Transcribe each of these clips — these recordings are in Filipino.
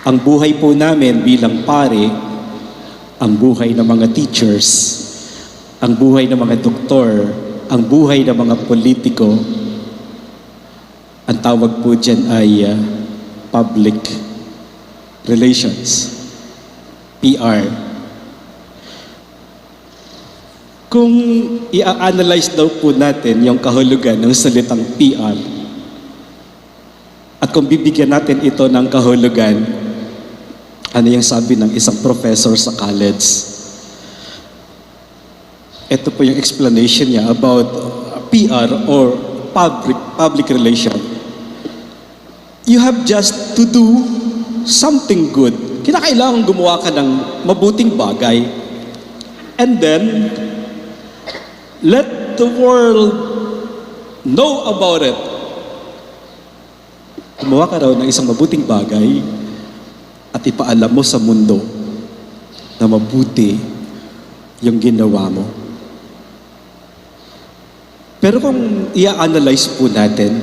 Ang buhay po namin bilang pare, ang buhay ng mga teachers, ang buhay ng mga doktor, ang buhay ng mga politiko, ang tawag po dyan ay public relations, PR. Kung i-analyze daw po natin yung kahulugan ng salitang PR, at kung bibigyan natin ito ng kahulugan, ano yung sabi ng isang professor sa college? Ito po yung explanation niya about PR or public relation. You have just to do something good. Kinakailangan gumawa ka ng mabuting bagay. And then, let the world know about it. Gumawa ka raw ng isang mabuting bagay at ipaalam mo sa mundo na mabuti yung ginawa mo. Pero kung i-analyze po natin,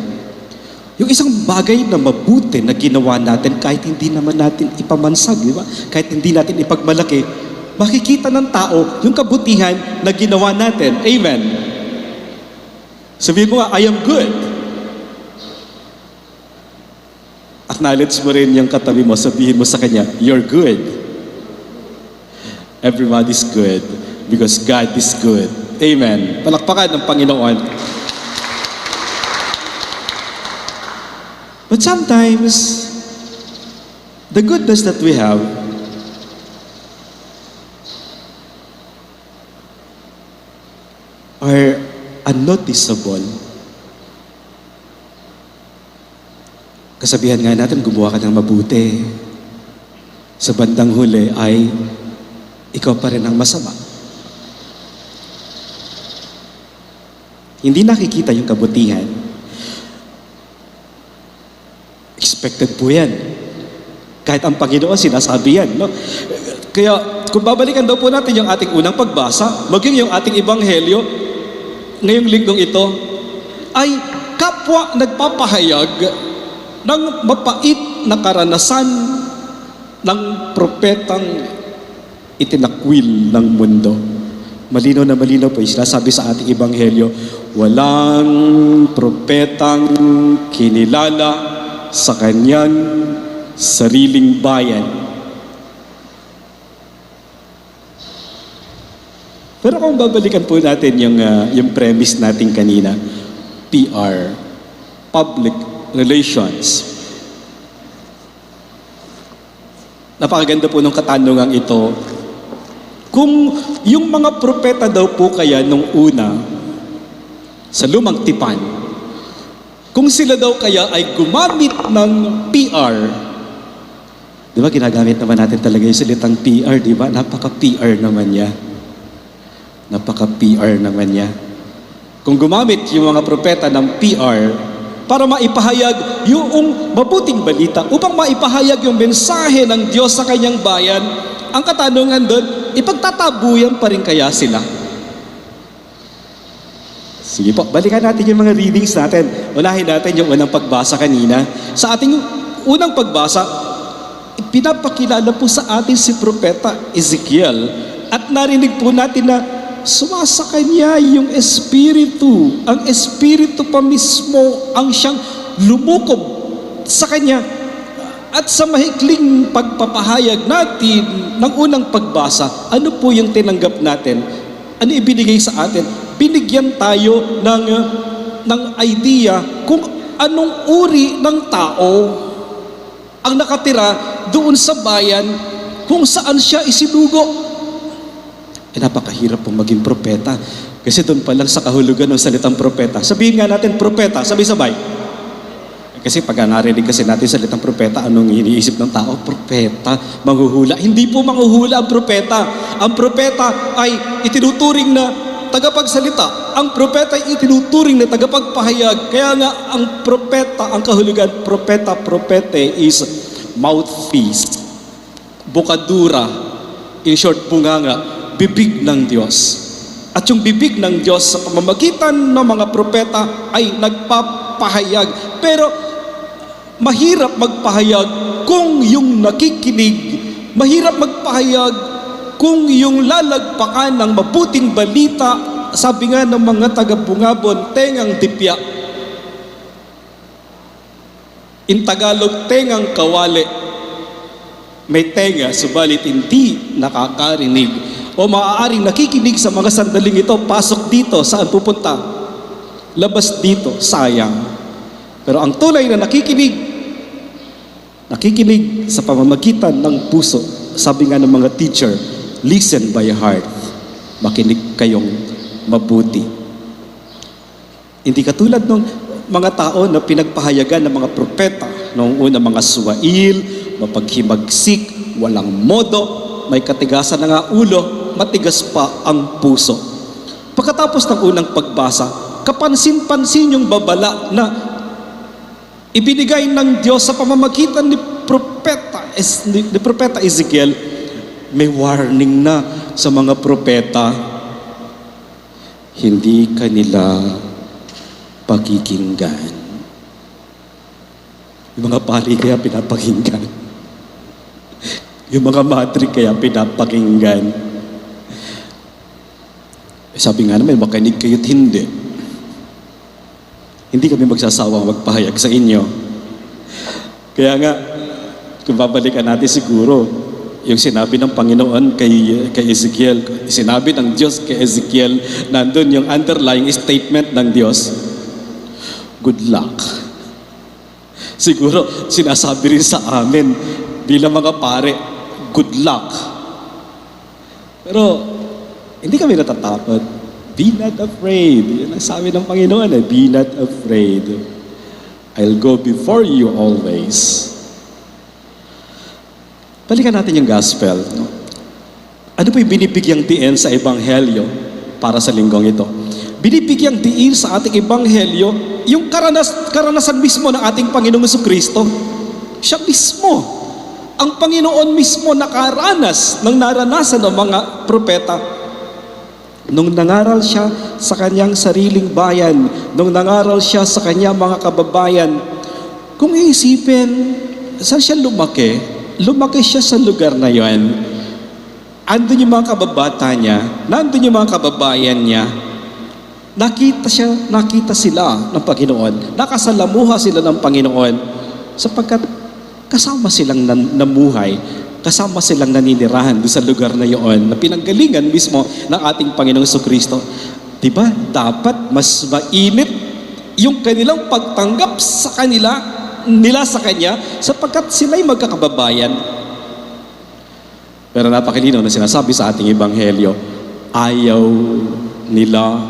yung isang bagay na mabuti na ginawa natin kahit hindi naman natin ipamansag, di ba? Kahit hindi natin ipagmalaki, makikita ng tao yung kabutihan na ginawa natin. Amen. Sabihin mo nga, I am good. Acknowledge mo rin yung katabi mo, sabihin mo sa kanya, you're good. Everybody's good because God is good. Amen. Palakpakan ng Panginoon. But sometimes, the goodness that we have are unnoticeable. Kasabihan nga natin, gumawa ka ng mabuti. Sa bandang huli ay ikaw pa rin ang masama. Hindi nakikita yung kabutihan. Expected po yan. Kahit ang Panginoon sinasabi yan. No? Kaya kung babalikan daw po natin yung ating unang pagbasa, maging yung ating ebanghelyo, ngayong linggong ito, ay kapwa nagpapahayag ng mapait na karanasan ng propetang itinakwil ng mundo. Malinaw na malinaw po, sinasabi sa ating ebanghelyo, walang propetang kinilala sa kanyang sariling bayan. Pero kung babalikan po natin yung premise natin kanina, PR, public relations. Napakaganda po ng katanungang ito. Kung yung mga propeta daw po kaya nung una, sa lumang tipan, kung sila daw kaya ay gumamit ng PR, di ba ginagamit naman natin talaga yung salitang PR, di ba? Napaka-PR naman niya. Napaka-PR naman niya. Kung gumamit yung mga propeta ng PR para maipahayag yung mabuting balita, upang maipahayag yung mensahe ng Diyos sa kanyang bayan, ang katanungan doon, ipagtatabuyan pa rin kaya sila? Sige po, balikan natin yung mga readings natin. Unahin natin yung unang pagbasa kanina. Sa ating unang pagbasa, pinapakilala po sa atin si Propeta Ezekiel. At narinig po natin na sumasa kanya yung Espiritu. Ang Espiritu pa mismo ang siyang lumukob sa kanya. At sa mahikling pagpapahayag natin ng unang pagbasa, ano po yung tinanggap natin? Ano ibinigay sa atin? Binigyan tayo ng idea kung anong uri ng tao ang nakatira doon sa bayan kung saan siya isinugo. Napakahirap pong maging propeta. Kasi doon pa lang sa kahulugan ng salitang propeta. Sabihin nga natin propeta, sabay-sabay. Kasi pag narinig kasi natin salitang propeta, anong iniisip ng tao? Propeta, manghuhula. Hindi po manghuhula ang propeta. Ang propeta ay itinuturing na tagapagsalita. Ang propeta ay itinuturing na tagapagpahayag. Kaya nga ang propeta, ang kahulugan, propete is mouthpiece, bukadura, in short, bunganga, bibig ng Diyos. At yung bibig ng Diyos sa pamamagitan ng mga propeta ay nagpapahayag. Pero mahirap magpahayag kung yung nakikinig mahirap magpahayag, kung yung lalagpakan ng mabuting balita, sabi nga ng mga taga-Bungabon, tengang tipya. In Tagalog, tengang kawali. May tenga, subalit hindi nakakarinig. O maaaring nakikinig sa mga sandaling ito, pasok dito, saan pupunta? Labas dito, sayang. Pero ang tunay na nakikinig sa pamamagitan ng puso. Sabi nga ng mga teacher, listen by heart. Makinig kayong mabuti. Hindi katulad ng mga tao na pinagpahayagan ng mga propeta noong una, mga suwail, mapaghimagsik, walang modo, may katigasan na nga ulo, matigas pa ang puso. Pagkatapos ng unang pagbasa, kapansin-pansin yung babala na ibinigay ng Diyos sa pamamagitan ni Propeta Ezekiel. May warning na sa mga propeta, hindi kanila pakikinggan. Yung mga pari kaya pinapakinggan. Yung mga matri kaya pinapakinggan. Sabi nga naman, makinig kayo't hindi. Hindi kami magsasawang magpahayag sa inyo. Kaya nga, kung babalikan natin siguro, yung sinabi ng Panginoon kay Ezekiel, sinabi ng Diyos kay Ezekiel, nandun yung underlying statement ng Diyos, good luck. Siguro, sinasabi rin sa amin, bilang mga pare, good luck. Pero, hindi kami natatakot. Be not afraid. Yan ang sabi ng Panginoon, be not afraid. I'll go before you always. Balikan natin yung gospel. No? Ano po yung binibigyang diin sa ebanghelyo para sa linggong ito? Binibigyang diin sa ating ebanghelyo yung karanasan mismo ng ating Panginoong Jesucristo. Siya mismo. Ang Panginoon mismo nakaranas ng naranasan ng mga propeta. Nung nangaral siya sa kanyang sariling bayan, nung nangaral siya sa kanyang mga kababayan, kung iisipin, saan siya lumaki? Lumaki siya sa lugar na yon. Andun yung mga kababata niya, nandun yung mga kababayan niya. Nakita sila ng Panginoon. Nakasalamuha sila ng Panginoon sapagkat kasama silang namuhay, kasama silang naninirahan doon sa lugar na iyon na pinanggalingan mismo ng ating Panginoong Jesucristo. Diba? Dapat mas mainit yung kanilang pagtanggap sa nila sa Kanya sapagkat sila'y magkakababayan. Pero napakalinaw na sinasabi sa ating ebanghelyo, ayaw nila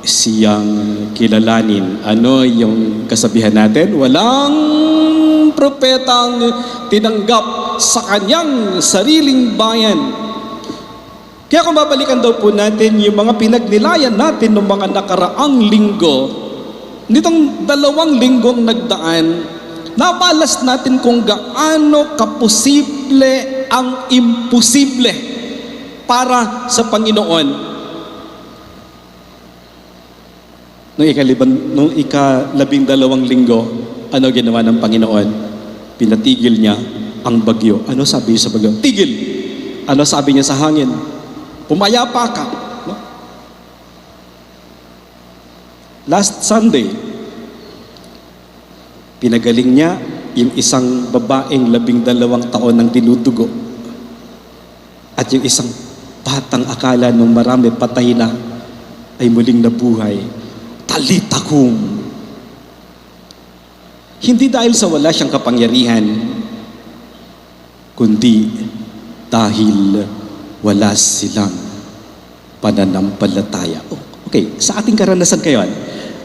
siyang kilalanin. Ano yung kasabihan natin? Walang propetang tinanggap sa kanyang sariling bayan. Kaya kung babalikan daw po natin yung mga pinagnilayan natin ng mga nakaraang linggo, nitong 2 linggong nagdaan, nabalas natin kung gaano kaposible ang imposible para sa Panginoon. Nung ika-12 linggo, ano ginawa ng Panginoon? Pinatigil niya ang bagyo. Ano sabi niya sa bagyo? Tigil! Ano sabi niya sa hangin? Pumayapa ka. No? Last Sunday, pinagaling niya yung isang babaeng 12 taon ng tinutugo. At yung isang batang akala nung marami patay na ay muling nabuhay. Talita kum. Hindi dahil sa wala siyang kapangyarihan, kundi dahil wala silang pananampalataya. Okay, sa ating karanasan kayo,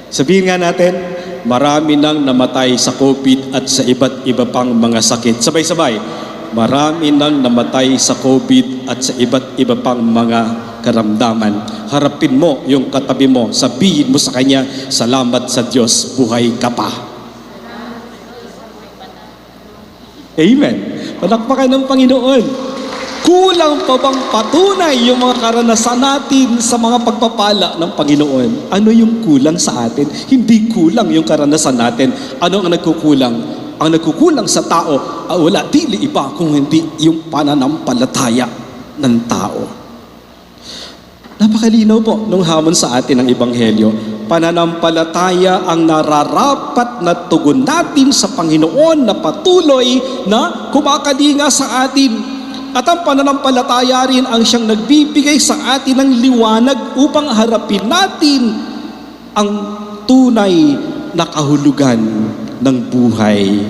sabihin nga natin, marami nang namatay sa COVID at sa iba't iba pang mga sakit. Sabay-sabay, marami nang namatay sa COVID at sa iba't iba pang mga karamdaman. Harapin mo yung katabi mo, sabihin mo sa kanya, salamat sa Diyos, buhay ka pa. Amen. Palakpakan ng Panginoon. Kulang pa bang patunay yung mga karanasan natin sa mga pagpapala ng Panginoon? Ano yung kulang sa atin? Hindi kulang yung karanasan natin. Ano ang nagkukulang? ang nagkukulang sa tao ay wala dili iba kung hindi yung pananampalataya ng tao. Napakalinaw po nung hamon sa atin ng Ebanghelyo. Pananampalataya ang nararapat na tugon natin sa Panginoon na patuloy na kumakalinga sa atin. At ang pananampalataya rin ang siyang nagbibigay sa atin ng liwanag upang harapin natin ang tunay na kahulugan ng buhay.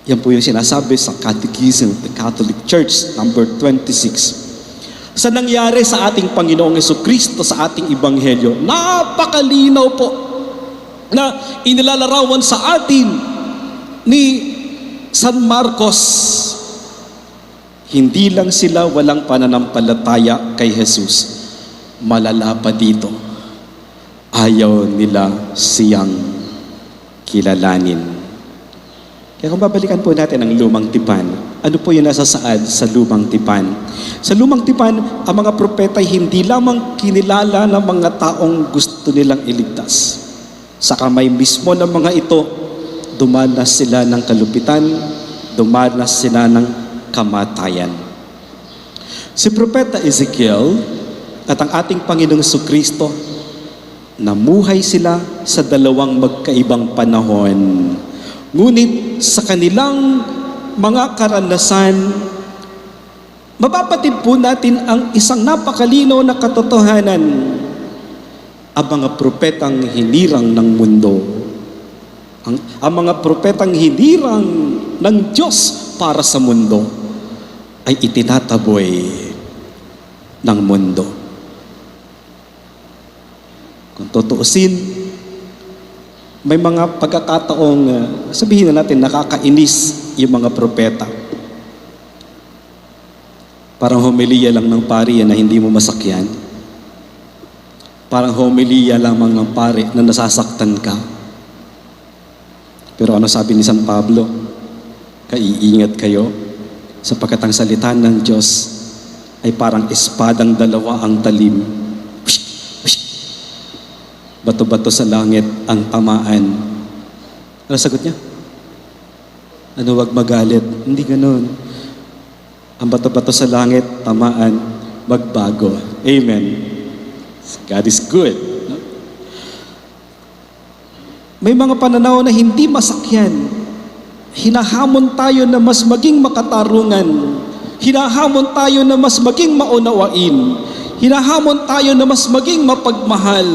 Yan po yung sinasabi sa Catechism of the Catholic Church, number 26. Sa nangyari sa ating Panginoong Jesucristo sa ating Ebanghelyo, napakalinaw po na inilalarawan sa atin ni San Marcos. Hindi lang sila walang pananampalataya kay Jesus, malala pa dito, ayaw nila siyang kilalanin. Kaya kung babalikan po natin ang lumang tipan, ano po yung nasasaad sa lumang tipan? Sa lumang tipan, ang mga propeta hindi lamang kinilala ng mga taong gusto nilang iligtas. Sa kamay mismo ng mga ito, dumanas sila ng kalupitan, dumanas sila ng kamatayan. Si Propeta Ezekiel at ang ating Panginoong Jesucristo, namuhay sila sa dalawang magkaibang panahon. Ngunit sa kanilang mga karanasan, mapapatid po natin ang isang napakalinaw na katotohanan. Ang mga propetang hinirang ng mundo, ang mga propetang hinirang ng Diyos para sa mundo, ay itinataboy ng mundo. Kung tutuusin, may mga pagkakataong, sabihin na natin, nakakainis yung mga propeta. Parang homilya lang ng pari na hindi mo masakyan. Parang homilya lamang ng pari na nasasaktan ka. Pero ano sabi ni San Pablo? Kaiingat kayo, sapagkat ang salita ng Diyos ay parang espadang dalawa ang talim. Bato-bato sa langit ang tamaan. Ano sagot niya? Ano, wag magalit? Hindi ganoon. Ang bato-bato sa langit, tamaan, magbago. Amen. God is good. May mga pananaw na hindi masakyan. Hinahamon tayo na mas maging makatarungan. Hinahamon tayo na mas maging maunawain. Hinahamon tayo na mas maging mapagmahal.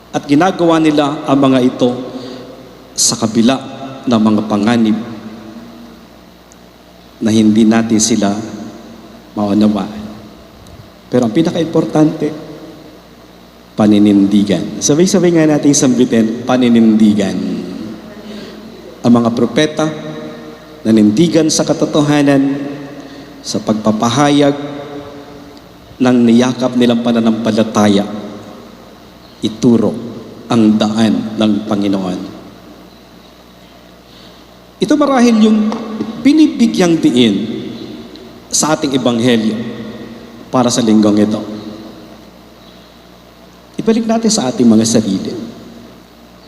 At ginagawa nila ang mga ito sa kabila ng mga panganib na hindi natin sila maunawaan. Pero ang pinaka-importante, paninindigan. Sabay-sabay nga natin sambitin, paninindigan. Ang mga propeta nanindigan sa katotohanan, sa pagpapahayag ng niyakap nilang pananampalataya, ituro ang daan ng Panginoon. Ito marahil yung binibigyang diin sa ating Ebanghelyo para sa linggong ito. Ibalik natin sa ating mga sarili.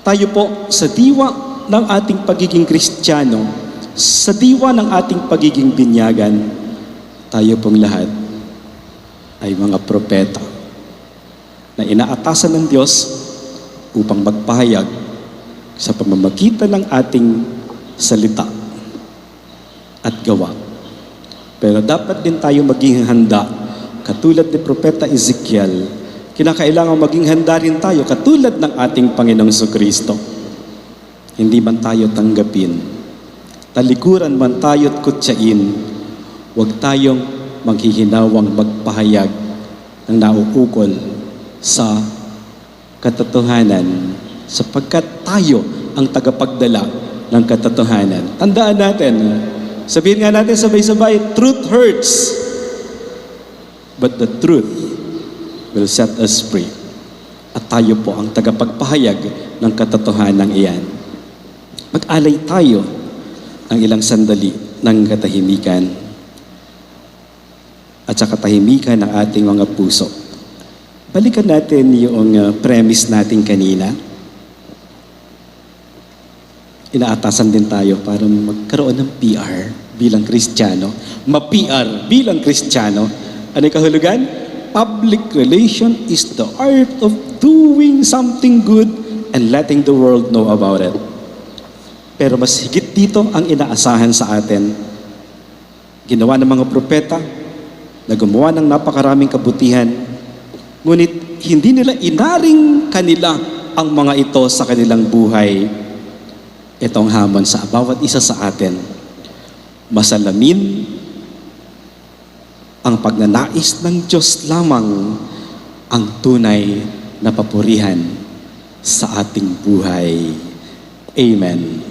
Tayo po sa diwa ng ating pagiging Kristiyano, sa diwa ng ating pagiging binyagan, tayo pong lahat ay mga propeta na inaatasan ng Diyos upang magpahayag sa pamamagitan ng ating salita at gawa. Pero dapat din tayo maging handa, katulad ni Propeta Ezekiel. Kinakailangan maging handa rin tayo, katulad ng ating Panginoong Jesucristo. Hindi man tayo tanggapin, talikuran man tayo at kutsain, huwag tayong maghihinawang magpahayag ng nauukol sa katotohanan, sapagkat tayo ang tagapagdala ng katotohanan. Tandaan natin, sabihin nga natin sabay-sabay, truth hurts, but the truth will set us free. At tayo po ang tagapagpahayag ng katotohanan iyan. Mag-alay tayo ng ilang sandali ng katahimikan at sa katahimikan ng ating mga puso. Balikan natin yung premise natin kanina. inaatasan din tayo para magkaroon ng PR bilang Kristiyano. Ma-PR bilang Kristiyano. Ano yung kahulugan? Public relation is the art of doing something good and letting the world know about it. Pero mas higit dito ang inaasahan sa atin. Ginawa ng mga propeta na gumawa ng napakaraming kabutihan, ngunit hindi nila inaring kanila ang mga ito sa kanilang buhay. Itong hamon sa bawat isa sa atin. Masalamin ang pagnanais ng Diyos lamang ang tunay na papurihan sa ating buhay. Amen.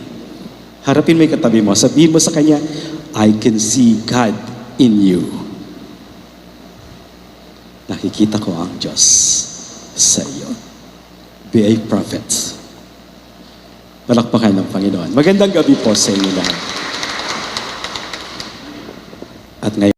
Harapin mo yung katabi mo. Sabihin mo sa kanya, I can see God in you. Nakikita ko ang Diyos sa iyo. Be a prophet. Palakpakan ng Panginoon. Magandang gabi po sa inyo lahat. At ngayon,